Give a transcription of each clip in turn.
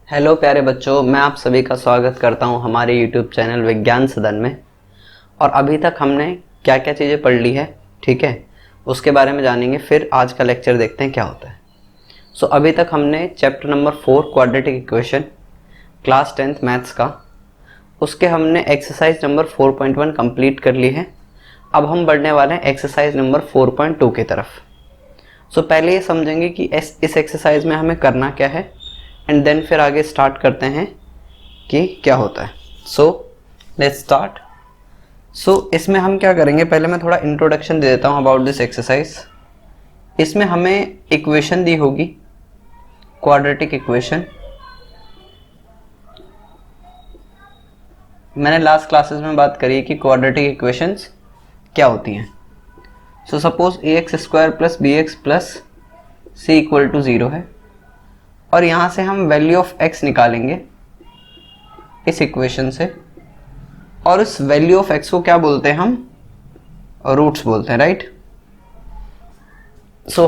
Hello प्यारे बच्चों, मैं आप सभी का स्वागत करता हूं हमारे YouTube चैनल विज्ञान सदन में। और अभी तक हमने क्या क्या चीज़ें पढ़ ली है, ठीक है, उसके बारे में जानेंगे। फिर आज का लेक्चर देखते हैं क्या होता है। अभी तक हमने chapter number 4 quadratic equation class 10th maths का, उसके हमने एक्सरसाइज नंबर 4.1 कंप्लीट कर ली है। अब हम बढ़ने वाले हैं एक्सरसाइज नंबर 4.2 की तरफ। पहले ये समझेंगे कि इस एक्सरसाइज में हमें करना क्या है, एंड देन फिर आगे स्टार्ट करते हैं कि क्या होता है। Let's start. इसमें हम क्या करेंगे, पहले मैं थोड़ा इंट्रोडक्शन दे देता हूँ अबाउट दिस एक्सरसाइज। इसमें हमें इक्वेशन दी होगी, क्वाड्रेटिक इक्वेशन। मैंने लास्ट क्लासेस में बात करी कि क्वाड्रेटिक इक्वेशंस क्या होती हैं। सपोज ax² + bx + c = 0 है, और यहाँ से हम वैल्यू ऑफ x निकालेंगे इस इक्वेशन से, और इस वैल्यू ऑफ x को क्या बोलते हैं, हम रूट्स बोलते हैं, राइट।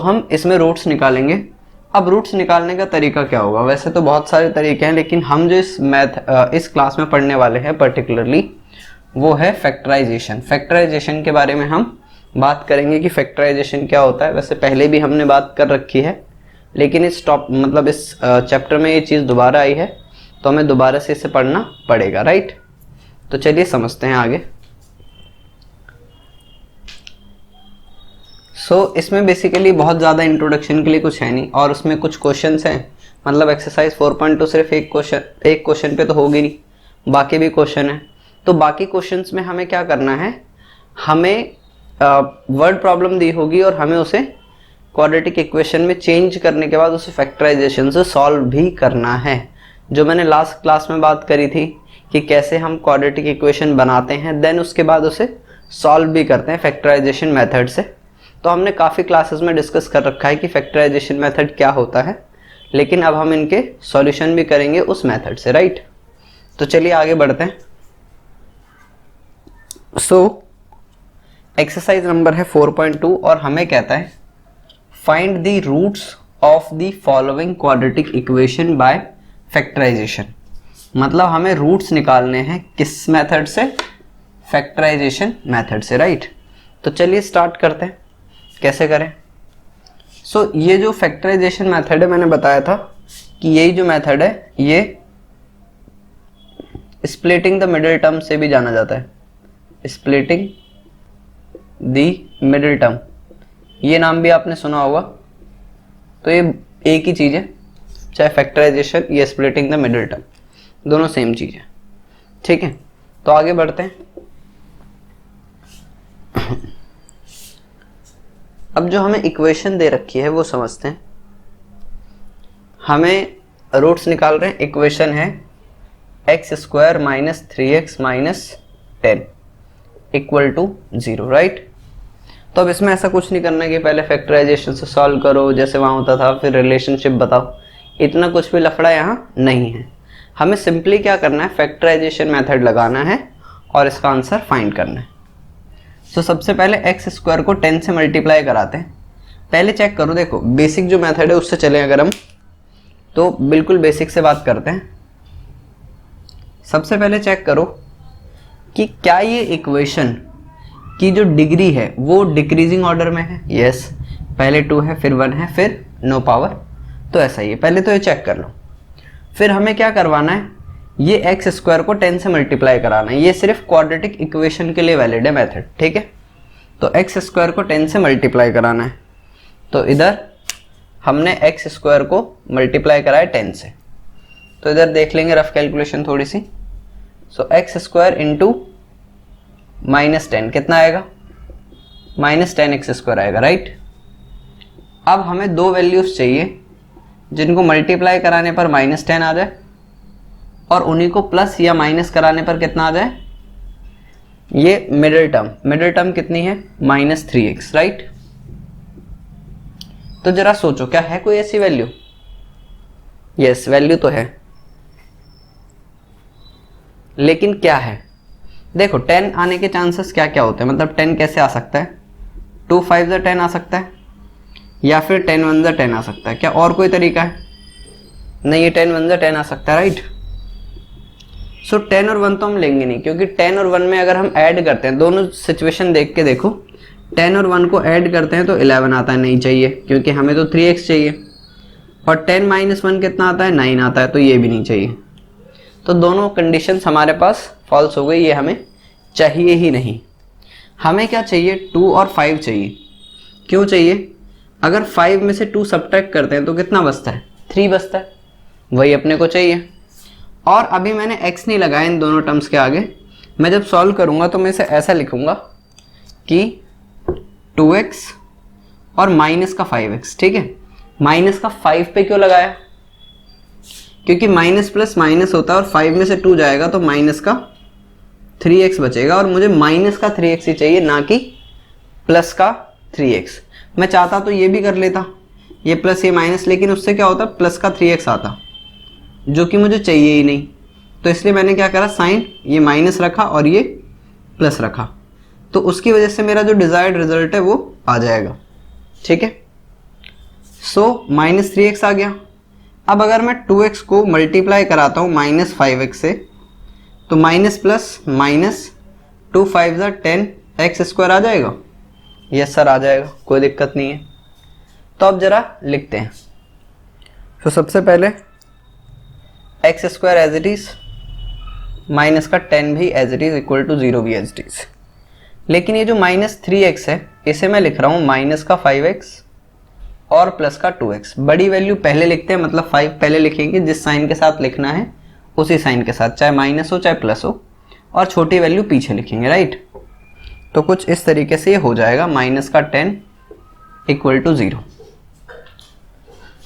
हम इसमें रूट्स निकालेंगे। अब रूट्स निकालने का तरीका क्या होगा, वैसे तो बहुत सारे तरीके हैं, लेकिन हम जो इस क्लास में पढ़ने वाले हैं पर्टिकुलरली वो है फैक्टराइजेशन। फैक्टराइजेशन के बारे में हम बात करेंगे कि फैक्टराइजेशन क्या होता है। वैसे पहले भी हमने बात कर रखी है, लेकिन इस चैप्टर में ये चीज़ दोबारा आई है, तो हमें दोबारा से इसे पढ़ना पड़ेगा, राइट। तो चलिए समझते हैं आगे। इसमें बेसिकली बहुत ज़्यादा इंट्रोडक्शन के लिए कुछ है नहीं, और उसमें कुछ क्वेश्चंस हैं। मतलब एक्सरसाइज 4.2 सिर्फ एक क्वेश्चन पे तो होगी नहीं, बाकी भी क्वेश्चन है। तो बाकी क्वेश्चंस में हमें क्या करना है, हमें वर्ड प्रॉब्लम दी होगी और हमें उसे क्वाड्रेटिक इक्वेशन में चेंज करने के बाद उसे फैक्टराइजेशन से सॉल्व भी करना है। जो मैंने लास्ट क्लास में बात करी थी कि कैसे हम क्वाड्रेटिक इक्वेशन बनाते हैं, देन उसके बाद उसे सॉल्व भी करते हैं फैक्टराइजेशन मेथड से। तो हमने काफ़ी क्लासेस में डिस्कस कर रखा है कि फैक्टराइजेशन मेथड क्या होता है, लेकिन अब हम इनके सॉल्यूशन भी करेंगे उस मेथड से, राइट। तो चलिए आगे बढ़ते हैं। एक्सरसाइज नंबर है 4.2, और हमें कहता है find the roots of the following quadratic equation by factorization. मतलब हमें रूट्स निकालने हैं किस मेथड से, फैक्टराइजेशन मेथड से, राइट। तो चलिए स्टार्ट करते हैं कैसे करें। ये जो फैक्टराइजेशन मेथड है, मैंने बताया था कि यही जो मेथड है ये स्प्लिटिंग द मिडिल टर्म से भी जाना जाता है। स्प्लिटिंग द मिडिल टर्म, ये नाम भी आपने सुना होगा। तो ये एक ही चीज़ है, चाहे फैक्टराइजेशन या स्प्लिटिंग द मिडिल टर्म, दोनों सेम चीज़ है, ठीक है। तो आगे बढ़ते हैं। अब जो हमें इक्वेशन दे रखी है वो समझते हैं। हमें रूट्स निकाल रहे हैं। इक्वेशन है x² - 3x - 10 = 0, राइट। तो अब इसमें ऐसा कुछ नहीं करना है कि पहले फैक्टराइजेशन से सॉल्व करो जैसे वहाँ होता था, फिर रिलेशनशिप बताओ, इतना कुछ भी लफड़ा यहाँ नहीं है। हमें सिंपली क्या करना है, फैक्टराइजेशन मेथड लगाना है और इसका आंसर फाइंड करना है। सबसे पहले x² को 10 से मल्टीप्लाई कराते हैं। पहले चेक करो, देखो बेसिक जो मेथड है उससे चलें अगर हम, तो बिल्कुल बेसिक से बात करते हैं। सबसे पहले चेक करो कि क्या ये इक्वेशन की जो डिग्री है वो डिक्रीजिंग ऑर्डर में है। यस, पहले 2 है, फिर 1 है, फिर नो पावर, तो ऐसा ही है। पहले तो ये चेक कर लो। फिर हमें क्या करवाना है, ये x² को 10 से मल्टीप्लाई कराना है। ये सिर्फ क्वाड्रेटिक इक्वेशन के लिए वैलिड है मेथड, ठीक है। तो x² को 10 से मल्टीप्लाई कराना है। तो इधर हमने x² को मल्टीप्लाई कराया 10 से, तो इधर देख लेंगे रफ कैलकुलेशन थोड़ी सी। x² इंटू -10 कितना आएगा, -10x² आएगा, राइट। अब हमें दो वैल्यूज चाहिए जिनको मल्टीप्लाई कराने पर -10 आ जाए, और उन्हीं को प्लस या माइनस कराने पर कितना आ जाए, ये मिडिल टर्म कितनी है, -3x, राइट। तो जरा सोचो, क्या है कोई ऐसी वैल्यू? यस, वैल्यू तो है, लेकिन क्या है, देखो 10 आने के चांसेस क्या क्या होते हैं। मतलब 10 कैसे आ सकता है, 2 5 10 आ सकता है, या फिर 10 1 10 आ सकता है। क्या और कोई तरीका है? नहीं, ये 10 1 10 आ सकता है, राइट। सो 10 और 1 तो हम लेंगे नहीं, क्योंकि 10 और 1 में अगर हम ऐड करते हैं, दोनों सिचुएशन देख के देखो, 10 और 1 को ऐड करते हैं तो 11 आता है, नहीं चाहिए, क्योंकि हमें तो 3x चाहिए। और 10 - 1 कितना आता है, 9 आता है, तो ये भी नहीं चाहिए। तो दोनों कंडीशंस हमारे पास फॉल्स हो गई, ये हमें चाहिए ही नहीं। हमें क्या चाहिए, 2 और 5 चाहिए। क्यों चाहिए, अगर 5 में से 2 सब्ट्रैक्ट करते हैं तो कितना बचता है, 3 बचता है, वही अपने को चाहिए। और अभी मैंने x नहीं लगाया इन दोनों टर्म्स के आगे, मैं जब सॉल्व करूंगा तो मैं इसे ऐसा लिखूंगा कि 2x और माइनस का 5x, ठीक है। माइनस का 5 पे क्यों लगाया, क्योंकि माइनस प्लस माइनस होता है और 5 में से 2 जाएगा तो माइनस का 3x बचेगा, और मुझे माइनस का 3x ही चाहिए, ना कि प्लस का 3x। मैं चाहता तो ये भी कर लेता, ये प्लस ये माइनस, लेकिन उससे क्या होता, प्लस का 3x आता, जो कि मुझे चाहिए ही नहीं। तो इसलिए मैंने क्या करा, साइन ये माइनस रखा और ये प्लस रखा, तो उसकी वजह से मेरा जो डिजायर्ड रिजल्ट है वो आ जाएगा, ठीक है। सो -3x आ गया। अब अगर मैं 2x को मल्टीप्लाई कराता हूँ -5x से, तो माइनस प्लस माइनस 2 5 10 x² आ जाएगा। यस सर आ जाएगा, कोई दिक्कत नहीं है। तो अब जरा लिखते हैं। तो सबसे पहले x² as it is, minus का 10 भी as it is, equal to 0 भी एज इट इज। लेकिन ये जो -3x है इसे मैं लिख रहा हूँ माइनस का 5x और प्लस का 2x। बड़ी वैल्यू पहले लिखते हैं, मतलब 5 पहले लिखेंगे, जिस साइन के साथ लिखना है उसी साइन के साथ, चाहे माइनस हो चाहे प्लस हो, और छोटी वैल्यू पीछे लिखेंगे, राइट। तो कुछ इस तरीके से ये हो जाएगा, माइनस का 10 इक्वल टू 0।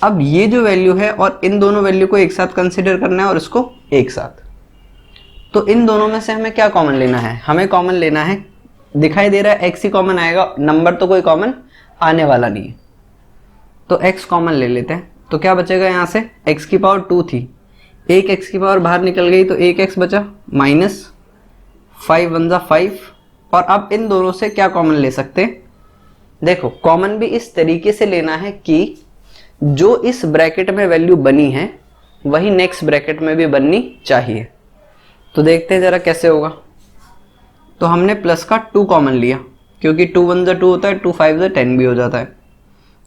अब ये जो वैल्यू है और इन दोनों वैल्यू को एक साथ कंसिडर करना है और इसको एक साथ। तो इन दोनों में से हमें क्या कॉमन लेना है, हमें कॉमन लेना है, दिखाई दे रहा है x ही कॉमन आएगा, नंबर तो कोई कॉमन आने वाला नहीं है, तो x कॉमन ले लेते हैं। तो क्या बचेगा, यहाँ से x की पावर 2 थी, एक x की पावर बाहर निकल गई तो एक x बचा, माइनस 5 1 5। और अब इन दोनों से क्या कॉमन ले सकते हैं, देखो कॉमन भी इस तरीके से लेना है कि जो इस ब्रैकेट में वैल्यू बनी है वही नेक्स्ट ब्रैकेट में भी बननी चाहिए। तो देखते हैं जरा कैसे होगा। तो हमने प्लस का 2 कॉमन लिया, क्योंकि 2 1 2 होता है, 2 5 10 भी हो जाता है।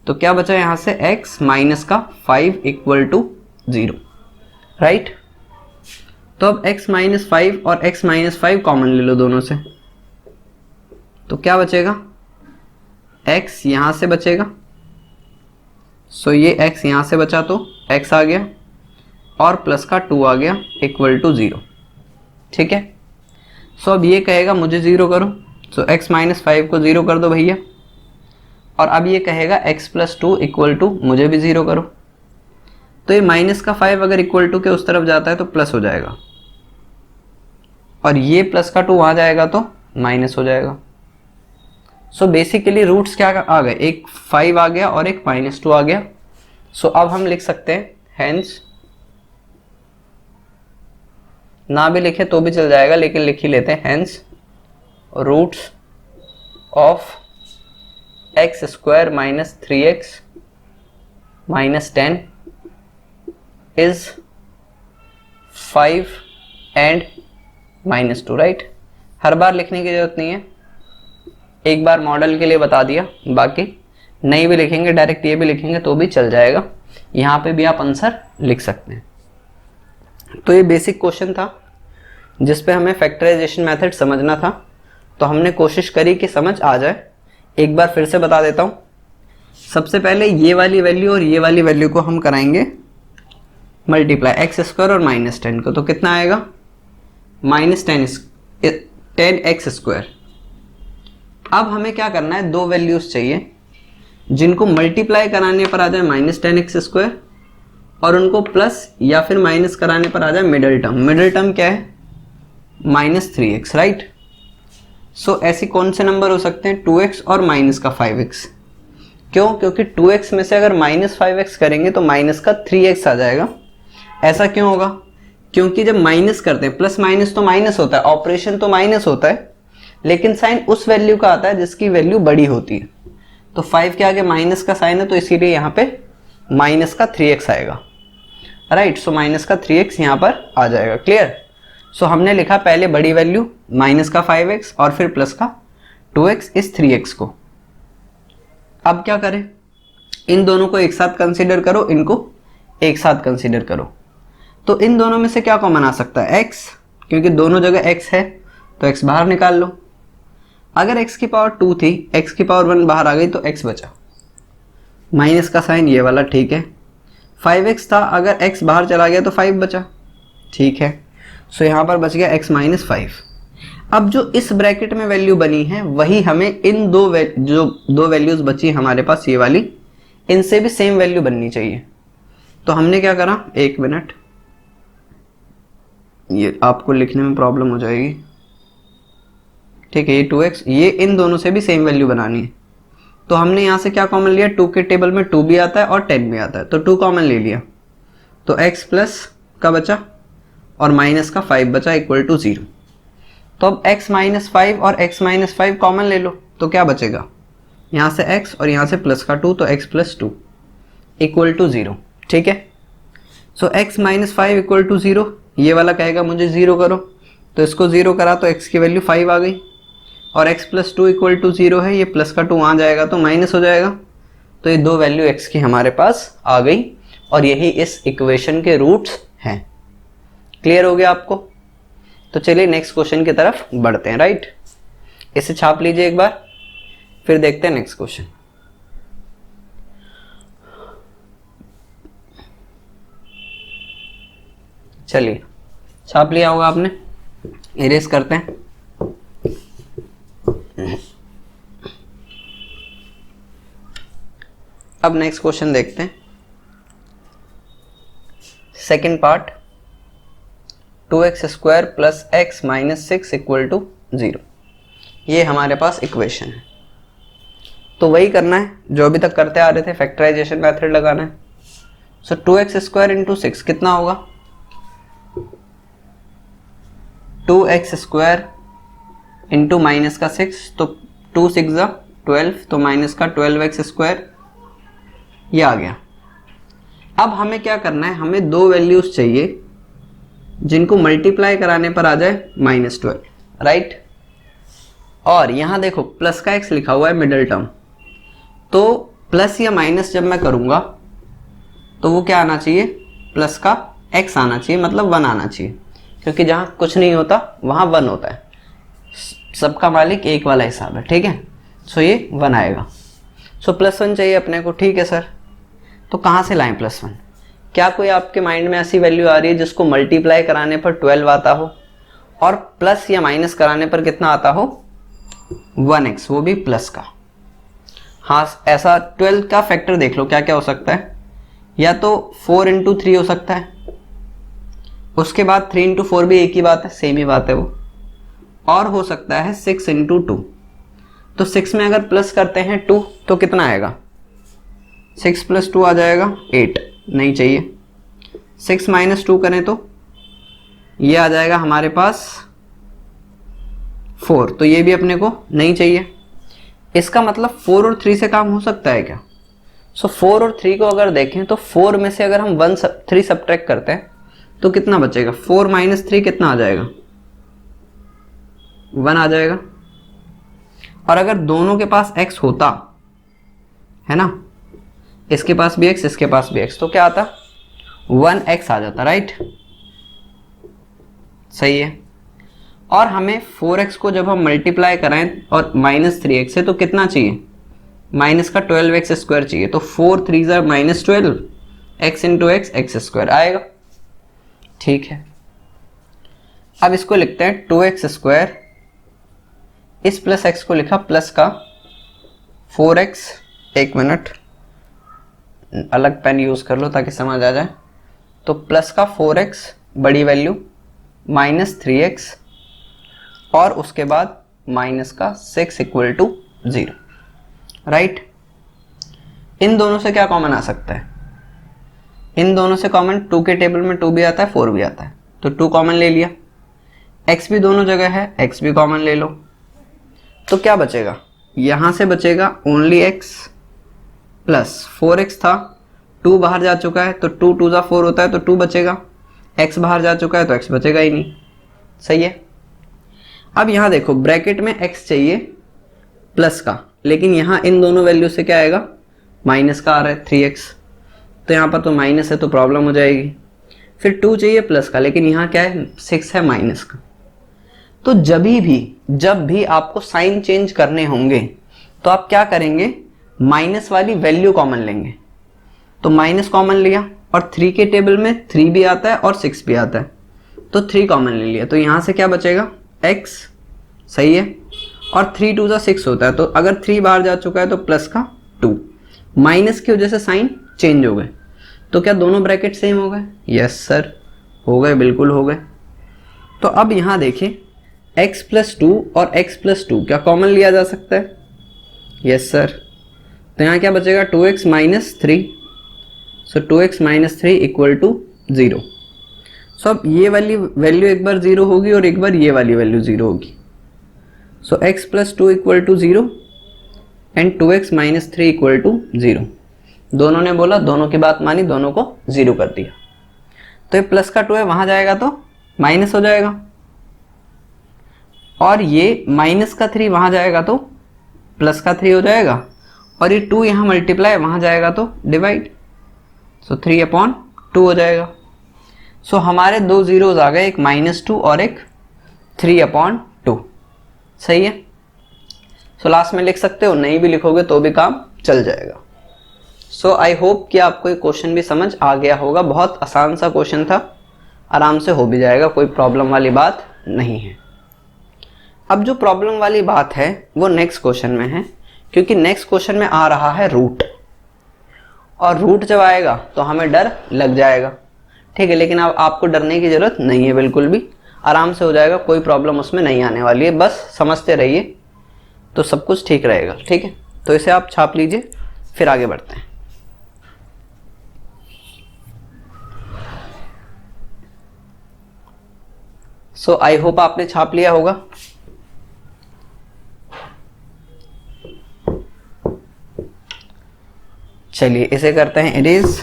तो क्या बचा यहाँ से, x माइनस का 5 इक्वल टू 0, राइट। तो अब x माइनस 5 और x माइनस 5 कॉमन ले लो दोनों से, तो क्या बचेगा, x यहाँ से बचेगा। सो ये x यहाँ से बचा तो x आ गया और प्लस का 2 आ गया इक्वल टू 0, ठीक है। सो अब ये कहेगा मुझे 0 करो, सो x माइनस 5 को 0 कर दो भैया। और अब ये कहेगा x प्लस 2 इक्वल टू मुझे भी 0 करो। तो ये माइनस का 5 अगर इक्वल टू के उस तरफ जाता है तो प्लस हो जाएगा, और ये प्लस का 2 वहाँ जाएगा तो माइनस हो जाएगा। सो बेसिकली रूट्स क्या आ गए, एक 5 आ गया और एक -2 आ गया। सो अब हम लिख सकते हैं हेंस, ना भी लिखे तो भी चल जाएगा लेकिन लिख ही लेते हैं, hence roots of x² minus 3x minus 10 is 5 and -2, right. हर बार लिखने की जरूरत नहीं है, एक बार मॉडल के लिए बता दिया, बाकी नहीं भी लिखेंगे डायरेक्ट ये भी लिखेंगे तो भी चल जाएगा। यहाँ पे भी आप आंसर लिख सकते हैं। तो ये बेसिक क्वेश्चन था जिस पे हमें फैक्टराइजेशन मेथड समझना था, तो हमने कोशिश करी कि समझ आ जाए। एक बार फिर से बता देता हूँ। सबसे पहले ये वाली वैल्यू और ये वाली वैल्यू को हम कराएंगे मल्टीप्लाई, x² और -10 को, तो कितना आएगा, -10x²। अब हमें क्या करना है, दो वैल्यूज चाहिए जिनको मल्टीप्लाई कराने पर आ जाए -10x² और उनको प्लस या फिर माइनस कराने पर आ जाए मिडिल टर्म। मिडिल टर्म क्या है, -3x, राइट। सो ऐसी कौन से नंबर हो सकते हैं, 2x और माइनस का 5x। क्यों, क्योंकि 2x में से अगर -5x करेंगे तो माइनस का 3x आ जाएगा। ऐसा क्यों होगा, क्योंकि जब माइनस करते हैं, प्लस माइनस तो माइनस होता है, ऑपरेशन तो माइनस होता है, लेकिन साइन उस वैल्यू का आता है जिसकी वैल्यू बड़ी होती है। तो 5 के आगे माइनस का साइन है तो इसीलिए यहाँ पे माइनस का 3x आएगा, राइट। सो माइनस का 3x यहाँ पर आ जाएगा। क्लियर। सो हमने लिखा पहले बड़ी वैल्यू माइनस का 5x और फिर प्लस का 2x इस 3x को। अब क्या करें, इन दोनों को एक साथ कंसीडर करो, इनको एक साथ कंसीडर करो। तो इन दोनों में से क्या कॉमन आ सकता है, x, क्योंकि दोनों जगह x है तो x बाहर निकाल लो। अगर x की पावर 2 थी, x की पावर 1 बाहर आ गई तो x बचा। माइनस का साइन ये वाला, ठीक है। 5x था, अगर x बाहर चला गया तो 5 बचा, ठीक है। सो यहाँ पर बच गया x माइनस 5। अब जो इस ब्रैकेट में वैल्यू बनी है वही हमें इन जो दो वैल्यूज बची हमारे पास ये वाली, इनसे भी सेम वैल्यू बननी चाहिए। तो हमने क्या करा, एक मिनट, ये आपको लिखने में प्रॉब्लम हो जाएगी, ठीक है। ये 2x, ये इन दोनों से भी सेम वैल्यू बनानी है। तो हमने यहाँ से क्या कॉमन लिया, 2 के टेबल में 2 भी आता है और 10 भी आता है, तो 2 कॉमन ले लिया। तो x प्लस का बचा और माइनस का 5 बचा इक्वल टू 0। तो अब x माइनस 5 और x माइनस 5 कॉमन ले लो, तो क्या बचेगा, यहाँ से x और यहाँ से प्लस का 2, तो x प्लस 2 इक्वल टू 0, ठीक है। सो x माइनस 5 इक्वल टू 0, ये वाला कहेगा मुझे 0 करो, तो इसको 0 करा तो x की वैल्यू 5 आ गई, और x प्लस 2 इक्वल टू 0 है, ये प्लस का 2 आ जाएगा तो माइनस हो जाएगा। तो ये दो वैल्यू x की हमारे पास आ गई, और यही इस इक्वेशन के रूट्स हैं। क्लियर हो गया आपको। तो चलिए नेक्स्ट क्वेश्चन की तरफ बढ़ते हैं, राइट। इसे छाप लीजिए एक बार, फिर देखते हैं नेक्स्ट क्वेश्चन। चलिए, छाप लिया होगा आपने, इरेज करते हैं। अब नेक्स्ट क्वेश्चन देखते हैं, second part. 2x square plus x minus 6 equal to 0, ये हमारे पास इक्वेशन है। तो वही करना है जो अभी तक करते आ रहे थे, फैक्टराइजेशन मेथड लगाना है। सो 2x स्क्वायर इंटू 6 कितना होगा, 2x स्क्वायर इंटू माइनस का 6, तो 2 6 12, तो माइनस का 12x स्क्वायर, ये आ गया। अब हमें क्या करना है, हमें दो वैल्यूज चाहिए जिनको मल्टीप्लाई कराने पर आ जाए माइनस 12, राइट। और यहां देखो प्लस का x लिखा हुआ है मिडिल टर्म, तो प्लस या माइनस जब मैं करूंगा तो वो क्या आना चाहिए, प्लस का x आना चाहिए, मतलब 1 आना चाहिए, क्योंकि जहां कुछ नहीं होता वहां 1 होता है, सबका मालिक एक वाला हिसाब है, ठीक है। सो ये 1 आएगा। सो +1 चाहिए अपने को, ठीक है सर। तो कहाँ से लाएं +1, क्या कोई आपके माइंड में ऐसी वैल्यू आ रही है जिसको मल्टीप्लाई कराने पर 12 आता हो और प्लस या माइनस कराने पर कितना आता हो, 1x, वो भी प्लस का। हाँ, ऐसा 12 का फैक्टर देख लो क्या क्या हो सकता है, या तो 4 इंटू 3 हो सकता है, उसके बाद 3 इंटू 4 भी एक ही बात है, सेम ही बात है वो, और हो सकता है 6 इंटू 2। तो 6 में अगर प्लस करते हैं 2 तो कितना आएगा, 6 प्लस 2 आ जाएगा 8, नहीं चाहिए। 6 माइनस 2 करें तो ये आ जाएगा हमारे पास 4, तो ये भी अपने को नहीं चाहिए। इसका मतलब 4 और 3 से काम हो सकता है क्या। सो 4 और 3 को अगर देखें तो 4 में से अगर हम 3 सब्ट्रैक्ट करते हैं तो कितना बचेगा, 4 माइनस 3 कितना आ जाएगा, 1 आ जाएगा। और अगर दोनों के पास x होता है ना, इसके पास भी x इसके पास भी x, तो क्या आता, 1x आ जाता, राइट। सही है। और हमें 4x को जब हम मल्टीप्लाई कराएं और -3x है तो कितना चाहिए, माइनस का 12x स्क्वायर चाहिए, तो 4 3 -12, x इंटू x स्क्वायर आएगा, ठीक है। अब इसको लिखते हैं 2x स्क्वायर, इस प्लस x को लिखा प्लस का 4x, एक मिनट अलग पेन यूज कर लो ताकि समझ आ जाए। तो प्लस का 4x बड़ी वैल्यू माइनस 3x और उसके बाद माइनस का 6 इक्वल टू 0, राइट। इन दोनों से क्या कॉमन आ सकता है, इन दोनों से कॉमन 2 के टेबल में 2 भी आता है 4 भी आता है, तो 2 कॉमन ले लिया, x भी दोनों जगह है, x भी कॉमन ले लो, तो क्या बचेगा, यहां से बचेगा ओनली x प्लस 4x था 2 बाहर जा चुका है तो 2 2 जा 4 होता है तो 2 बचेगा, x बाहर जा चुका है तो x बचेगा ही नहीं। सही है। अब यहाँ देखो ब्रैकेट में x चाहिए प्लस का, लेकिन यहाँ इन दोनों वैल्यू से क्या आएगा, माइनस का आ रहा है 3x, तो यहाँ पर तो माइनस है तो प्रॉब्लम हो जाएगी। फिर 2 चाहिए प्लस का, लेकिन यहाँ क्या है 6 है माइनस का। तो जब भी आपको साइन चेंज करने होंगे तो आप क्या करेंगे, माइनस वाली वैल्यू कॉमन लेंगे। तो माइनस कॉमन लिया और 3 के टेबल में 3 भी आता है और 6 भी आता है, तो 3 कॉमन ले लिया, तो यहाँ से क्या बचेगा x। सही है। और 3 2 6 होता है, तो अगर 3 बाहर जा चुका है तो प्लस का 2, माइनस की वजह से साइन चेंज हो गए, तो क्या दोनों ब्रैकेट सेम हो गए? यस सर, हो गए, बिल्कुल हो गए। तो अब यहाँ देखिए x + 2 और x + 2 क्या कॉमन लिया जा सकता है? Yes sir. तो यहाँ क्या बचेगा 2x - 3, सो 2x - 3 = 0। सो अब ये वाली वैल्यू एक बार 0 होगी और एक बार ये वाली वैल्यू 0 होगी। सो x + 2 = 0 एंड 2x - 3 = 0। दोनों ने बोला, दोनों की बात मानी, दोनों को 0 कर दिया। तो ये प्लस का 2 है, वहां जाएगा तो माइनस हो जाएगा, और ये माइनस का 3 वहां जाएगा तो प्लस का 3 हो जाएगा, और ये 2 यहाँ मल्टीप्लाई वहां जाएगा तो डिवाइड, सो 3/2 हो जाएगा। सो हमारे 2 जीरोज आ गए, एक -2 और एक 3/2। सही है। सो लास्ट में लिख सकते हो, नहीं भी लिखोगे तो भी काम चल जाएगा। सो आई होप कि आपको ये क्वेश्चन भी समझ आ गया होगा। बहुत आसान सा क्वेश्चन था, आराम से हो भी जाएगा, कोई प्रॉब्लम वाली बात नहीं है। अब जो प्रॉब्लम वाली बात है वो नेक्स्ट क्वेश्चन में है, क्योंकि नेक्स्ट क्वेश्चन में आ रहा है रूट, और रूट जब आएगा तो हमें डर लग जाएगा। ठीक है, लेकिन अब आपको डरने की जरूरत नहीं है, बिल्कुल भी आराम से हो जाएगा, कोई प्रॉब्लम उसमें नहीं आने वाली है, बस समझते रहिए तो सब कुछ ठीक रहेगा। ठीक है, तो इसे आप छाप लीजिए, फिर आगे बढ़ते हैं। सो आई होप आपने छाप लिया होगा। चलिए इसे करते हैं इरेज।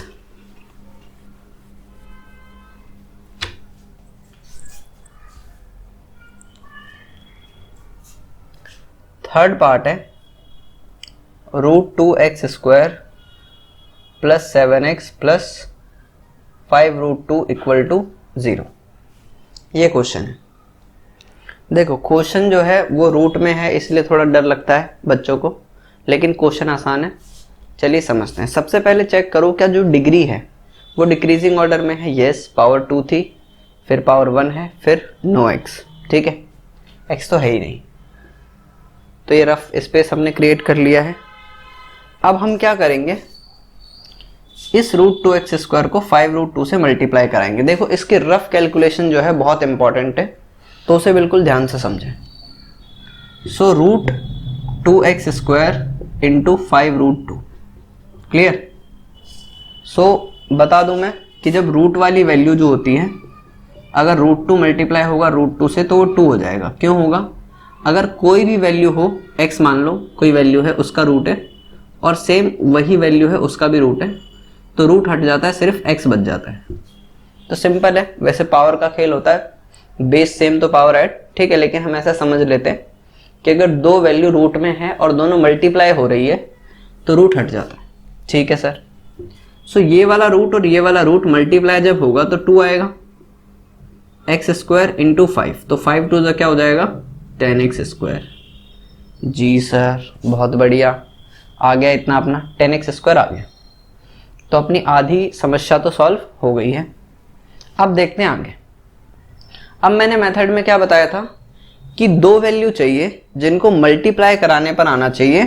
थर्ड पार्ट है √2x² + 7x + 5√2 = 0। ये क्वेश्चन है। देखो क्वेश्चन जो है वो रूट में है, इसलिए थोड़ा डर लगता है बच्चों को, लेकिन क्वेश्चन आसान है। चलिए समझते हैं। सबसे पहले चेक करो क्या जो डिग्री है वो डिक्रीजिंग ऑर्डर में है। यस, पावर 2 थी, फिर पावर 1 है, फिर नो x। ठीक है, x तो है ही नहीं, तो ये रफ स्पेस हमने क्रिएट कर लिया है। अब हम क्या करेंगे, इस √2x² को 5√2 से मल्टीप्लाई कराएंगे। देखो इसकी रफ कैलकुलेशन जो है बहुत इंपॉर्टेंट है, तो उसे बिल्कुल ध्यान से समझें। सो √2x² × 5√2, क्लियर। सो बता दूं मैं कि जब रूट वाली वैल्यू जो होती है, अगर √2 मल्टीप्लाई होगा √2 से तो वो 2 हो जाएगा। क्यों होगा? अगर कोई भी वैल्यू हो, x मान लो कोई वैल्यू है उसका रूट है, और सेम वही वैल्यू है उसका भी रूट है, तो रूट हट जाता है, सिर्फ x बच जाता है। तो सिंपल है, वैसे पावर का खेल होता है, बेस सेम तो पावर ऐड। ठीक है, लेकिन हम ऐसा समझ लेते हैं कि अगर दो वैल्यू रूट में है और दोनों मल्टीप्लाई हो रही है तो रूट हट जाता है। ठीक है सर। सो ये वाला रूट और ये वाला रूट मल्टीप्लाई जब होगा तो 2 आएगा, x² × 5, तो 5 2 क्या हो जाएगा 10x²। जी सर, बहुत बढ़िया, आ गया इतना अपना 10x² आ गया। तो अपनी आधी समस्या तो सॉल्व हो गई है। अब देखते हैं आगे। अब मैंने मेथड में क्या बताया था कि दो वैल्यू चाहिए जिनको मल्टीप्लाई कराने पर आना चाहिए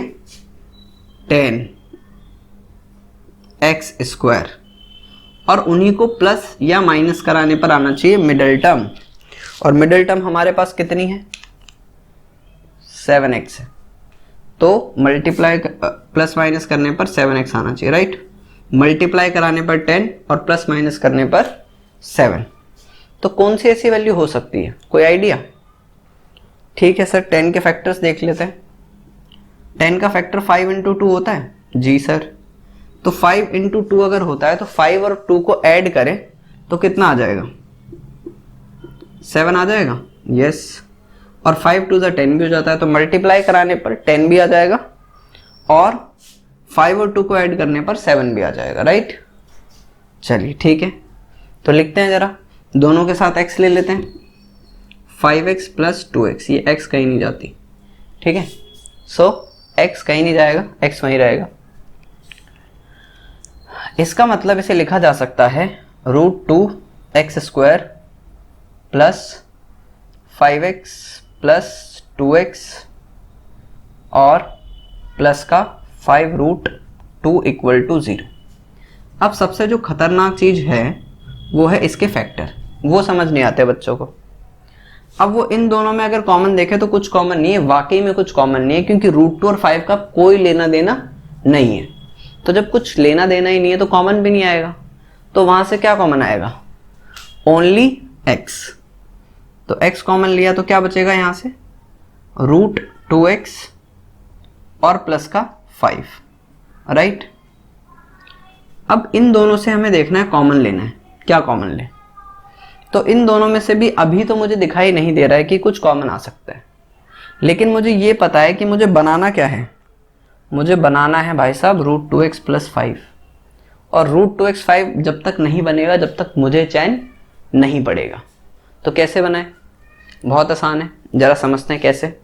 10x², और उन्हीं को प्लस या माइनस कराने पर आना चाहिए मिडिल टर्म, और मिडिल टर्म हमारे पास कितनी है 7x है, तो मल्टीप्लाई प्लस माइनस करने पर 7x आना चाहिए, राइट। मल्टीप्लाई कराने पर 10 और प्लस माइनस करने पर 7, तो कौन सी ऐसी वैल्यू हो सकती है, कोई आइडिया? ठीक है सर, 10 के फैक्टर्स देख लेते हैं। 10 का फैक्टर 5 × 2 होता है। जी सर, तो 5 इंटू 2 अगर होता है तो 5 और 2 को ऐड करें तो कितना आ जाएगा, 7 आ जाएगा। यस, और 5 टू 10 भी हो जाता है, तो मल्टीप्लाई कराने पर 10 भी आ जाएगा और 5 और 2 को ऐड करने पर 7 भी आ जाएगा, राइट। चलिए ठीक है, तो लिखते हैं जरा, दोनों के साथ x ले लेते हैं, 5x प्लस 2x, ये x कहीं नहीं जाती, ठीक है। सो x कहीं नहीं जाएगा, x वहीं रहेगा। इसका मतलब इसे लिखा जा सकता है √2x² plus 5x plus 2x और प्लस का 5√2 = 0। अब सबसे जो खतरनाक चीज है वो है इसके फैक्टर, वो समझ नहीं आते बच्चों को। अब वो इन दोनों में अगर कॉमन देखे तो कुछ कॉमन नहीं है, वाकई में कुछ कॉमन नहीं है, क्योंकि √2 और 5 का कोई लेना देना नहीं है। तो जब कुछ लेना देना ही नहीं है तो कॉमन भी नहीं आएगा, तो वहां से क्या कॉमन आएगा, ओनली x। तो x कॉमन लिया तो क्या बचेगा यहां से, √2x और प्लस का 5, राइट। अब इन दोनों से हमें देखना है कॉमन लेना है, क्या कॉमन ले। तो इन दोनों में से भी अभी तो मुझे दिखाई नहीं दे रहा है कि कुछ कॉमन आ सकता है, लेकिन मुझे ये पता है कि मुझे बनाना क्या है, मुझे बनाना है भाई साहब √2x प्लस 5। और √2x 5 जब तक नहीं बनेगा जब तक मुझे चैन नहीं पड़ेगा। तो कैसे बनाए, बहुत आसान है, जरा समझते हैं कैसे।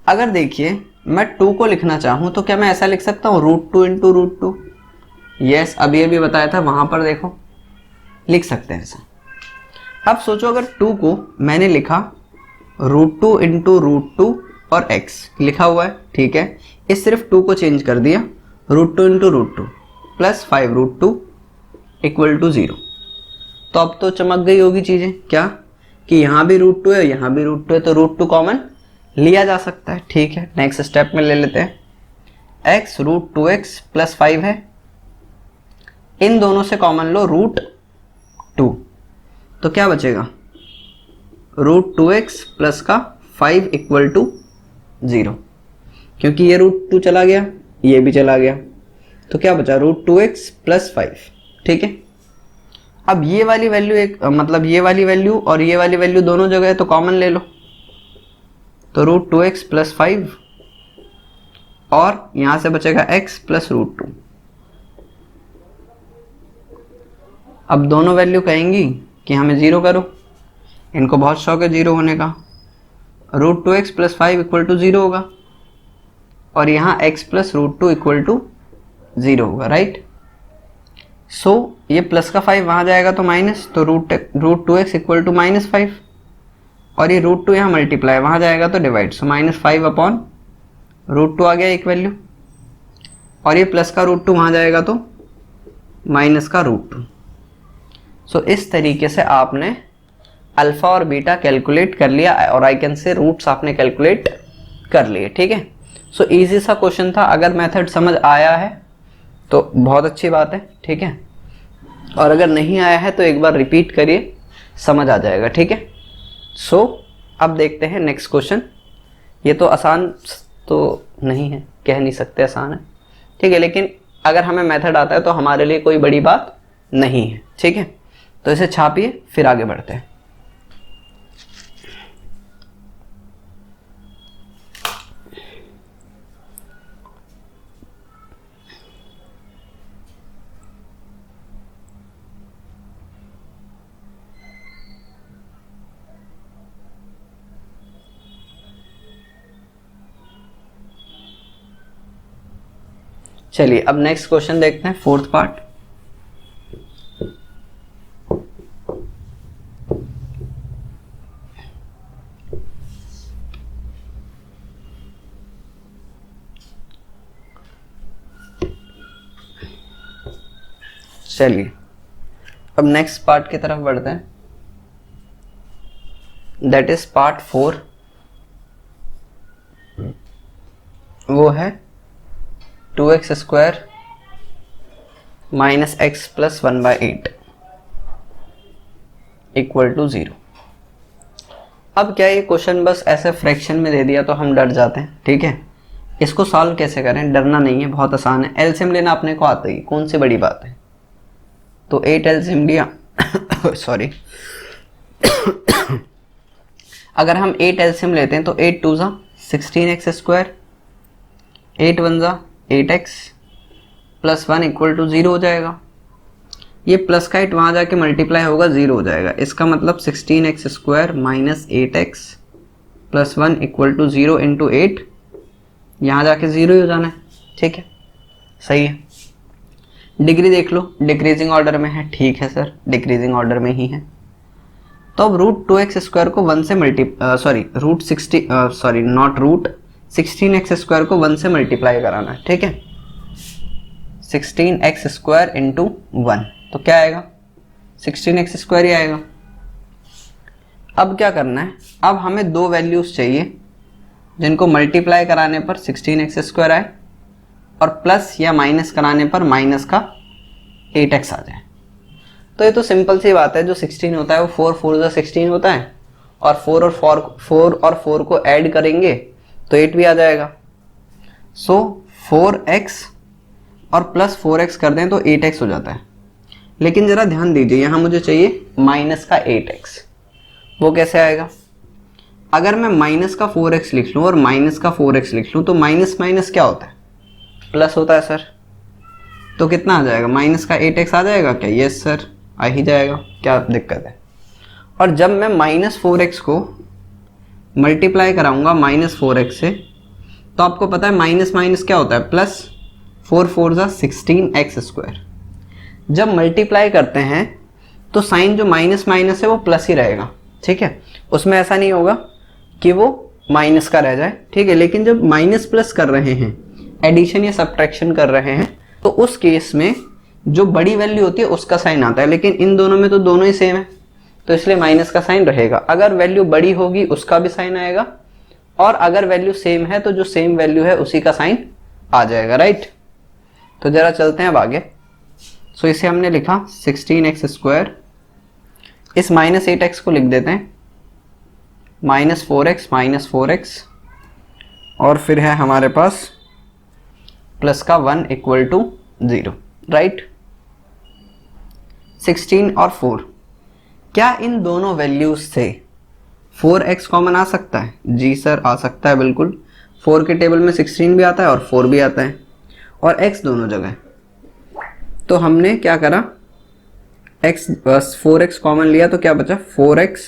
अगर देखिए मैं 2 को लिखना चाहूं तो क्या मैं ऐसा लिख सकता हूं, √2 इंटू √2। यस, अभी अभी बताया था, वहां पर देखो लिख सकते हैं ऐसा। अब सोचो अगर 2 को मैंने लिखा √2 इंटू √2 और x लिखा हुआ है, ठीक है। इस सिर्फ 2 को चेंज कर दिया, √2 इंटू √2 प्लस 5√2 = 0। तो अब तो चमक गई होगी चीजें, क्या कि यहाँ भी √2 है, यहाँ भी √2 है, तो √2 कॉमन लिया जा सकता है, ठीक है। नेक्स्ट स्टेप में ले लेते हैं, x √2x प्लस 5 है, इन दोनों से कॉमन लो √2, तो क्या बचेगा, √2x प्लस का 5 = 0, क्योंकि ये √2 चला गया, ये भी चला गया, तो क्या बचा, √2x प्लस 5, ठीक है। अब ये वाली वैल्यू एक मतलब ये वाली वैल्यू और ये वाली वैल्यू दोनों जगह है तो कॉमन ले लो, तो √2x प्लस 5 और यहां से बचेगा x प्लस √2। अब दोनों वैल्यू कहेंगी कि हमें 0 करो, इनको बहुत शौक है 0 होने का, √2x प्लस 5 = 0 होगा और यहाँ x प्लस √2 = 0 होगा, राइट। सो ये प्लस का 5 वहाँ जाएगा तो माइनस, तो √2x = -5 और ये √2 यहाँ मल्टीप्लाई वहाँ जाएगा तो डिवाइड, सो -5/√2 आ गया एक वैल्यू, और ये प्लस का √2 वहाँ जाएगा तो माइनस का √2। सो इस तरीके से आपने अल्फा और बीटा कैलकुलेट कर लिया और आई कैन से रूट्स आपने कैलकुलेट कर लिए, ठीक है। सो इजी सा क्वेश्चन था, अगर मेथड समझ आया है तो बहुत अच्छी बात है, ठीक है, और अगर नहीं आया है तो एक बार रिपीट करिए, समझ आ जाएगा, ठीक है। सो अब देखते हैं नेक्स्ट क्वेश्चन। ये तो आसान तो नहीं है, कह नहीं सकते आसान है, ठीक है, लेकिन अगर हमें मेथड आता है तो हमारे लिए कोई बड़ी बात नहीं है, ठीक है। तो इसे छापिए, फिर आगे बढ़ते हैं। चलिए अब नेक्स्ट क्वेश्चन देखते हैं, 4th पार्ट। चलिए अब नेक्स्ट पार्ट की तरफ बढ़ते हैं, दैट इज पार्ट 4। वो है 2x² माइनस x प्लस 1/8 = 0। अब क्या ये क्वेश्चन बस ऐसे फ्रैक्शन में दे दिया तो हम डर जाते हैं, ठीक है, इसको सॉल्व कैसे करें, डरना नहीं है, बहुत आसान है। एलसीएम लेना अपने को आता ही, कौन सी बड़ी बात है। तो 8 एलसीएम लिया सॉरी अगर हम 8 एलसीएम लेते हैं तो 8 2 ज़ा 16x², 8 1 ज़ा 8x प्लस 1 इक्वल टू 0 हो जाएगा। ये प्लस का 8 वहाँ जाके मल्टीप्लाई होगा, 0 हो जाएगा। इसका मतलब 16x² minus 8x plus 1 equal to 0 into 8, यहाँ जाके 0 ही हो जाना है। ठीक है, सही है। डिग्री देख लो, डिक्रीजिंग ऑर्डर में है। ठीक है सर, डिक्रीजिंग ऑर्डर में ही है। तो अब √2x² को 1 से रूट 16x² को 1 से मल्टीप्लाई कराना है। ठीक है, 16x² इंटू 1 तो क्या आएगा, 16x² ही आएगा। अब क्या करना है, अब हमें दो वैल्यूज चाहिए जिनको मल्टीप्लाई कराने पर 16x² आए और प्लस या माइनस कराने पर माइनस का 8x आ जाए। तो ये तो सिंपल सी बात है, जो 16 होता है वो 4 4 ज़ा 16 होता है, और 4 और 4 को ऐड करेंगे तो 8 भी आ जाएगा। सो 4x और प्लस 4x कर दें तो 8x हो जाता है। लेकिन जरा ध्यान दीजिए, यहाँ मुझे चाहिए माइनस का 8x। वो कैसे आएगा, अगर मैं माइनस का 4x लिख लूँ और माइनस का 4x लिख लूँ तो माइनस माइनस क्या होता है, प्लस होता है सर। तो कितना आ जाएगा, माइनस का 8x आ जाएगा क्या, यस सर आ ही जाएगा, क्या दिक्कत है। और जब मैं -4x को मल्टीप्लाई कराऊंगा -4x से, तो आपको पता है माइनस माइनस क्या होता है, प्लस। 4 4 ज़ा 16x²। जब मल्टीप्लाई करते हैं तो साइन जो माइनस माइनस है वो प्लस ही रहेगा। ठीक है, उसमें ऐसा नहीं होगा कि वो माइनस का रह जाए। ठीक है, लेकिन जब माइनस प्लस कर रहे हैं, एडिशन या सब्ट्रैक्शन कर रहे हैं, तो उस केस में जो बड़ी वैल्यू होती है उसका साइन आता है। लेकिन इन दोनों में तो दोनों ही सेम है, तो इसलिए माइनस का साइन रहेगा। अगर वैल्यू बड़ी होगी उसका भी साइन आएगा, और अगर वैल्यू सेम है तो जो सेम वैल्यू है उसी का साइन आ जाएगा। राइट, तो जरा चलते हैं अब आगे। सो इसे हमने लिखा 16x², इस -8x को लिख देते हैं -4x और फिर है हमारे पास प्लस का 1 इक्वल टू 0। राइट, 16 और 4, क्या इन दोनों वैल्यूज से 4x कॉमन आ सकता है? जी सर आ सकता है, बिल्कुल। 4 के टेबल में 16 भी आता है और 4 भी आता है, और x दोनों जगह। तो हमने क्या करा, x बस 4x कॉमन लिया तो क्या बचा, 4x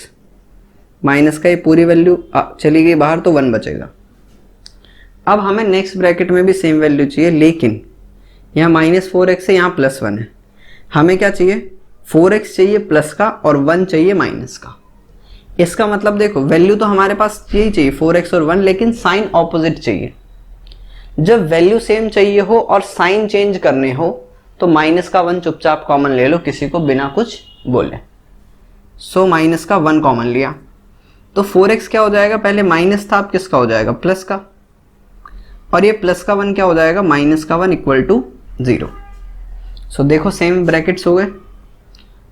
माइनस का ये पूरी वैल्यू चली गई बाहर तो 1 बचेगा। अब हमें नेक्स्ट ब्रैकेट में भी सेम वैल्यू चाहिए, लेकिन यहाँ -4x है, यहाँ +1 है। हमें क्या चाहिए, 4x चाहिए प्लस का और 1 चाहिए माइनस का। इसका मतलब देखो, वैल्यू तो हमारे पास यही चाहिए 4x और 1, लेकिन साइन ऑपोजिट चाहिए। जब वैल्यू सेम चाहिए हो और साइन चेंज करने हो तो माइनस का 1 चुपचाप कॉमन ले लो, किसी को बिना कुछ बोले। सो माइनस का 1 कॉमन लिया तो 4x क्या हो जाएगा, पहले माइनस था, अब किसका हो जाएगा, प्लस का। और ये प्लस का 1 क्या हो जाएगा, माइनस का 1 इक्वल टू 0। सो देखो सेम ब्रैकेट्स हो गए।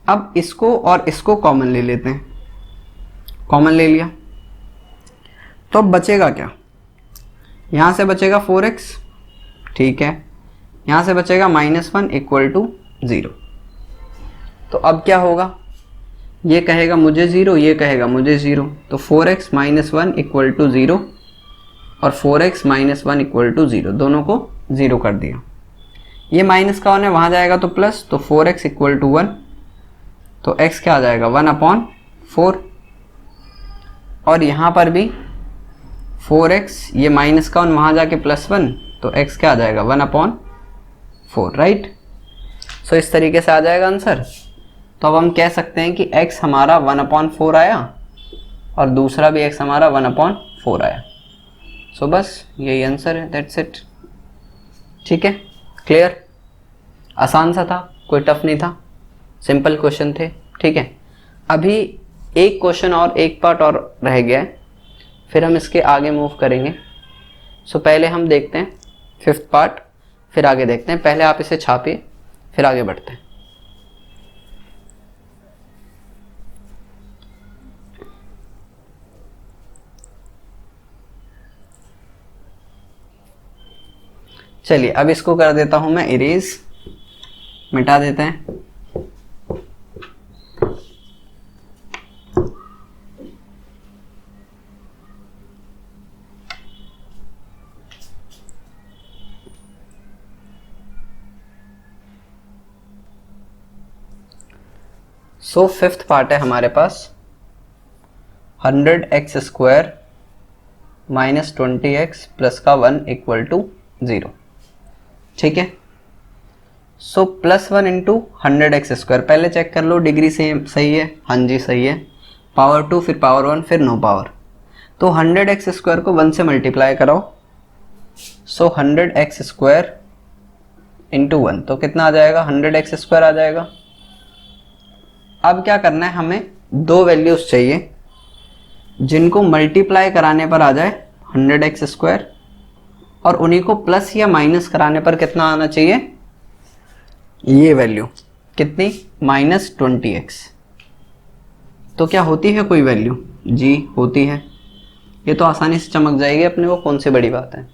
अब इसको और इसको कॉमन ले लेते हैं, कॉमन ले लिया तो अब बचेगा क्या, यहाँ से बचेगा 4x, ठीक है, यहाँ से बचेगा -1 इक्वल टू 0। तो अब क्या होगा, ये कहेगा मुझे 0, ये कहेगा मुझे 0, तो 4x -1 इक्वल टू 0 और 4x -1 इक्वल टू 0, दोनों को 0 कर दिया। ये माइनस का 1 है, वहाँ जाएगा तो प्लस, तो 4x इक्वल टू 1, तो x क्या आ जाएगा 1/4। और यहाँ पर भी 4x, ये माइनस का 1 वहाँ जाके +1, तो x क्या आ जाएगा 1/4। राइट, सो इस तरीके से आ जाएगा आंसर। तो अब हम कह सकते हैं कि x हमारा 1/4 आया और दूसरा भी x हमारा 1/4 आया। सो बस यही आंसर है, दैट्स इट। ठीक है, क्लियर, आसान सा था, कोई टफ नहीं था, सिंपल क्वेश्चन थे। ठीक है, अभी एक क्वेश्चन और एक पार्ट और रह गया है, फिर हम इसके आगे मूव करेंगे। सो पहले हम देखते हैं 5th पार्ट, फिर आगे देखते हैं। पहले आप इसे छापिए, फिर आगे बढ़ते हैं। चलिए अब इसको कर देता हूं मैं इरेज, मिटा देते हैं। सो फिफ्थ पार्ट है हमारे पास 100x² माइनस 20x प्लस का 1 इक्वल टू 0। ठीक है, सो +1 इंटू 100x², पहले चेक कर लो डिग्री सेम सही है, हाँ जी सही है, पावर 2 फिर पावर 1 फिर नो पावर, तो 100x² को 1 से मल्टीप्लाई कराओ, सो 100x² इंटू 1 तो कितना आ जाएगा, 100x² आ जाएगा। अब क्या करना है, हमें दो वैल्यूज चाहिए जिनको मल्टीप्लाई कराने पर आ जाए 100x² और उन्हीं को प्लस या माइनस कराने पर कितना आना चाहिए, ये वैल्यू कितनी, -20x। तो क्या होती है कोई वैल्यू, जी होती है, ये तो आसानी से चमक जाएगी अपने को, कौन सी बड़ी बात है।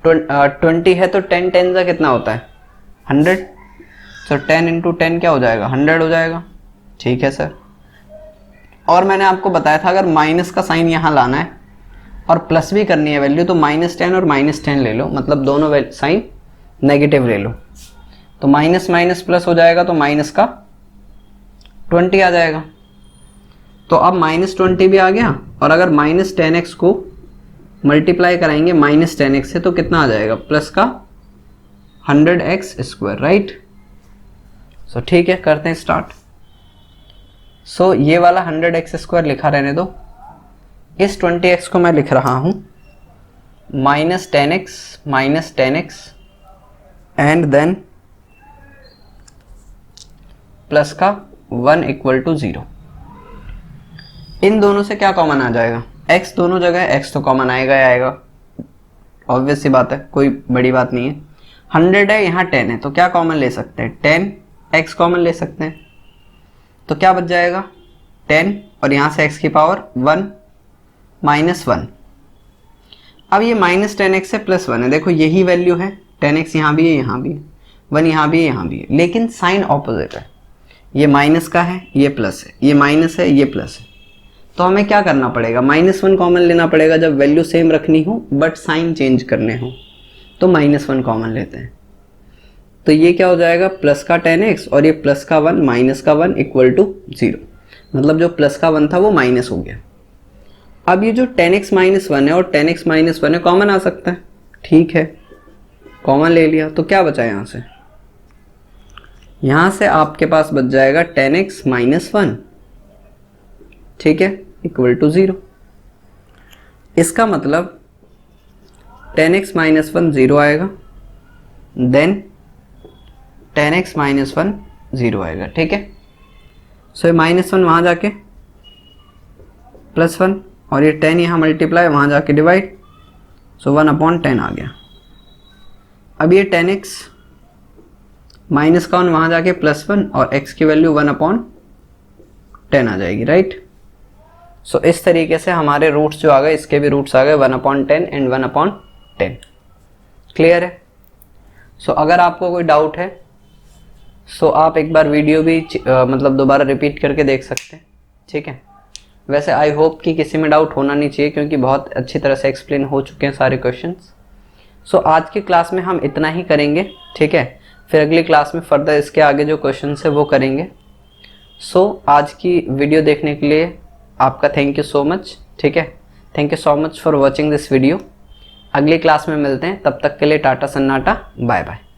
20 है तो 10 10 का कितना होता है 100, सो 10 इंटू 10 क्या हो जाएगा 100 हो जाएगा। ठीक है सर, और मैंने आपको बताया था अगर माइनस का साइन यहाँ लाना है और प्लस भी करनी है वैल्यू तो -10 और -10 ले लो, मतलब दोनों साइन नेगेटिव ले लो, तो माइनस माइनस प्लस हो जाएगा तो माइनस का 20 आ जाएगा। तो अब -20 भी आ गया, और अगर -10x को मल्टीप्लाई कराएंगे -10x से तो कितना आ जाएगा, प्लस का 100x², राइट। सो ठीक है, करते हैं स्टार्ट। सो ये वाला 100x² लिखा रहने दो, इस 20x को मैं लिख रहा हूं -10x एंड देन प्लस का 1 इक्वल टू 0। इन दोनों से क्या कॉमन आ जाएगा, x दोनों जगह x तो कॉमन आएगा ही आएगा, ऑब्वियस सी बात है, कोई बड़ी बात नहीं है। 100 है, यहाँ 10 है, तो क्या कॉमन ले सकते हैं, 10x कॉमन ले सकते हैं, तो क्या बच जाएगा 10 और यहाँ से x की पावर 1 -1। अब ये -10x से +1 है, देखो यही वैल्यू है, 10x यहाँ भी है, यहाँ भी है, 1 यहाँ भी है, यहाँ भी है, लेकिन साइन ऑपोजिट है, ये माइनस का है, ये प्लस है, ये माइनस है, ये प्लस है। तो हमें क्या करना पड़ेगा, -1 कॉमन लेना पड़ेगा जब वैल्यू सेम रखनी हो बट साइन चेंज करने हो, तो -1 कॉमन लेते हैं। तो ये क्या हो जाएगा, प्लस का 10x और ये प्लस का 1 माइनस का 1 इक्वल टू 0, मतलब जो प्लस का 1 था वो माइनस हो गया। अब ये जो 10x - 1 है और 10x - 1 है कॉमन आ सकता है, ठीक है कॉमन ले लिया, तो क्या बचा यहाँ से, यहाँ से आपके पास बच जाएगा 10x - 1, ठीक है, इक्वल टू 0। इसका मतलब 10x - 1 0 आएगा, देन 10x - 1 0 आएगा, ठीक है। सो ये -1 वहाँ जाके +1 और ये 10 यहाँ मल्टीप्लाई वहाँ जाके डिवाइड, सो 1/10 आ गया। अब ये 10x माइनस का 1 वहाँ जाके +1 और x की वैल्यू 1/10 आ जाएगी, राइट। सो इस तरीके से हमारे रूट्स जो आ गए, इसके भी रूट्स आ गए 1/10 एंड 1/10। क्लियर है। सो अगर आपको कोई डाउट है सो आप एक बार वीडियो भी मतलब दोबारा रिपीट करके देख सकते हैं, ठीक है। वैसे आई होप कि किसी में डाउट होना नहीं चाहिए क्योंकि बहुत अच्छी तरह से एक्सप्लेन हो चुके हैं सारे क्वेश्चंस। सो आज की क्लास में हम इतना ही करेंगे, ठीक है, फिर अगली क्लास में फर्दर इसके आगे जो क्वेश्चंस है वो करेंगे। सो आज की वीडियो देखने के लिए आपका थैंक यू सो मच, ठीक है। Thank you so much for watching this video. अगली क्लास में मिलते हैं, तब तक के लिए टाटा सन्नाटा, बाय बाय।